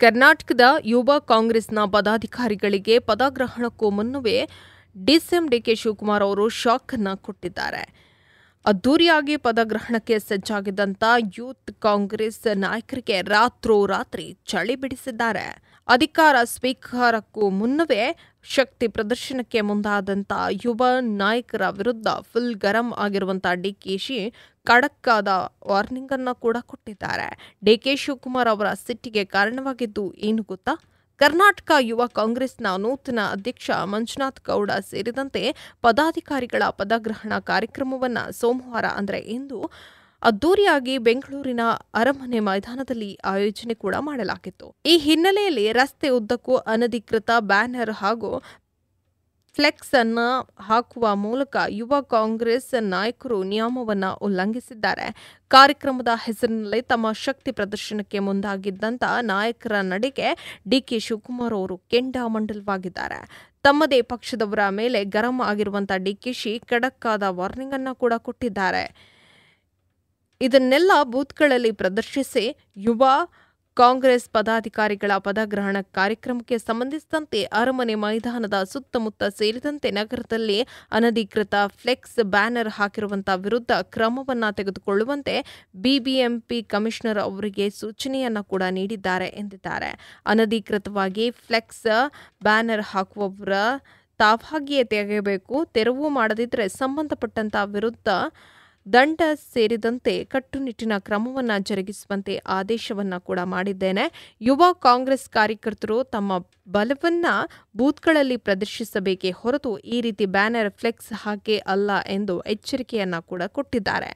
ಕರ್ನಾಟಕದ ಯುವ ಕಾಂಗ್ರೆಸ್ನ ಪದಾಧಿಕಾರಿಗಳಿಗೆ ಪದಗ್ರಹಣಕ್ಕೂ ಮುನ್ನವೇ ಡಿಸಿಎಂ ಡಿಕೆ ಶಿವಕುಮಾರ್ ಅವರು ಶಾಕ್ ಅನ್ನು ಕೊಟ್ಟಿದ್ದಾರೆ. ಅದ್ದೂರಿಯಾಗಿ ಪದಗ್ರಹಣಕ್ಕೆ ಸಜ್ಜಾಗಿದ್ದಂಥ ಯೂತ್ ಕಾಂಗ್ರೆಸ್ ನಾಯಕರಿಗೆ ರಾತ್ರೋರಾತ್ರಿ ಚಳಿ ಬಿಡಿಸಿದ್ದಾರೆ. ಅಧಿಕಾರ ಸ್ವೀಕಾರಕ್ಕೂ ಮುನ್ನವೇ ಶಕ್ತಿ ಪ್ರದರ್ಶನಕ್ಕೆ ಮುಂದಾದಂಥ ಯುವ ನಾಯಕರ ವಿರುದ್ಧ ಫುಲ್ ಗರಂ ಆಗಿರುವಂಥ ಡಿಕೆಶಿ ಖಡಕ್ ಆದ ವಾರ್ನಿಂಗ್ ಅನ್ನು ಕೂಡ ಕೊಟ್ಟಿದ್ದಾರೆ. ಡಿಕೆ ಶಿವಕುಮಾರ್ ಅವರ ಸಿಟ್ಟಿಗೆ ಕಾರಣವಾಗಿದ್ದು ಏನು ಗೊತ್ತಾ? ಕರ್ನಾಟಕ ಯುವ ಕಾಂಗ್ರೆಸ್ನ ನೂತನ ಅಧ್ಯಕ್ಷ ಮಂಜುನಾಥ್ ಗೌಡ ಸೇರಿದಂತೆ ಪದಾಧಿಕಾರಿಗಳ ಪದಗ್ರಹಣ ಕಾರ್ಯಕ್ರಮವನ್ನು ಸೋಮವಾರ ಅಂದರೆ ಇಂದು ಅದ್ದೂರಿಯಾಗಿ ಬೆಂಗಳೂರಿನ ಅರಮನೆ ಮೈದಾನದಲ್ಲಿ ಆಯೋಜನೆ ಕೂಡ ಮಾಡಲಾಗಿತ್ತು. ಈ ಹಿನ್ನೆಲೆಯಲ್ಲಿ ರಸ್ತೆ ಉದ್ದಕ್ಕೂ ಅನಧಿಕೃತ ಬ್ಯಾನರ್ ಹಾಗೂ ಫ್ಲೆಕ್ಸ್ ಅನ್ನ ಹಾಕುವ ಮೂಲಕ ಯುವ ಕಾಂಗ್ರೆಸ್ ನಾಯಕರು ನಿಯಮವನ್ನು ಉಲ್ಲಂಘಿಸಿದ್ದಾರೆ. ಕಾರ್ಯಕ್ರಮದ ಹೆಸರಿನಲ್ಲಿ ತಮ್ಮ ಶಕ್ತಿ ಪ್ರದರ್ಶನಕ್ಕೆ ಮುಂದಾಗಿದ್ದಂಥ ನಾಯಕರ ನಡೆಗೆ ಡಿಕೆ ಶಿವಕುಮಾರ್ ಅವರು ಕೆಂಡಾಮಂಡಲವಾಗಿದ್ದಾರೆ. ತಮ್ಮದೇ ಪಕ್ಷದವರ ಮೇಲೆ ಗರಂ ಆಗಿರುವಂಥ ಡಿಕೆಶಿ ಖಡಕ್ ಆದ ವಾರ್ನಿಂಗ್ ಅನ್ನು ಕೂಡ ಕೊಟ್ಟಿದ್ದಾರೆ. ಇದನ್ನೆಲ್ಲ ಬೂತ್ಗಳಲ್ಲಿ ಪ್ರದರ್ಶಿಸಿ ಯುವ ಕಾಂಗ್ರೆಸ್ ಪದಾಧಿಕಾರಿಗಳ ಪದಗ್ರಹಣ ಕಾರ್ಯಕ್ರಮಕ್ಕೆ ಸಂಬಂಧಿಸಿದಂತೆ ಅರಮನೆ ಮೈದಾನದ ಸುತ್ತಮುತ್ತ ಸೇರಿದಂತೆ ನಗರದಲ್ಲಿ ಅನಧಿಕೃತ ಫ್ಲೆಕ್ಸ್ ಬ್ಯಾನರ್ ಹಾಕಿರುವಂಥ ವಿರುದ್ಧ ಕ್ರಮವನ್ನು ತೆಗೆದುಕೊಳ್ಳುವಂತೆ ಬಿಬಿಎಂಪಿ ಕಮಿಷನರ್ ಅವರಿಗೆ ಸೂಚನೆಯನ್ನು ಕೂಡ ನೀಡಿದ್ದಾರೆ ಎಂದಿದ್ದಾರೆ. ಅನಧಿಕೃತವಾಗಿ ಫ್ಲೆಕ್ಸ್ ಬ್ಯಾನರ್ ಹಾಕುವವರ ತಾವಾಗಿಯೇ ತೆಗೆಯಬೇಕು, ತೆರವು ಮಾಡದಿದ್ದರೆ ಸಂಬಂಧಪಟ್ಟಂತ ವಿರುದ್ಧ ದಂಡ ಸೇರಿದಂತೆ ಕಟ್ಟುನಿಟ್ಟಿನ ಕ್ರಮವನ್ನು ಜರುಗಿಸುವಂತೆ ಆದೇಶವನ್ನು ಕೂಡ ಮಾಡಿದ್ದೇನೆ. ಯುವ ಕಾಂಗ್ರೆಸ್ ಕಾರ್ಯಕರ್ತರು ತಮ್ಮ ಬಲವನ್ನು ಬೂತ್ಗಳಲ್ಲಿ ಪ್ರದರ್ಶಿಸಬೇಕೇ ಹೊರತು ಈ ರೀತಿ ಬ್ಯಾನರ್ ಫ್ಲೆಕ್ಸ್ ಹಾಕಿ ಅಲ್ಲ ಎಂದು ಎಚ್ಚರಿಕೆಯನ್ನು ಕೂಡ ಕೊಟ್ಟಿದ್ದಾರೆ.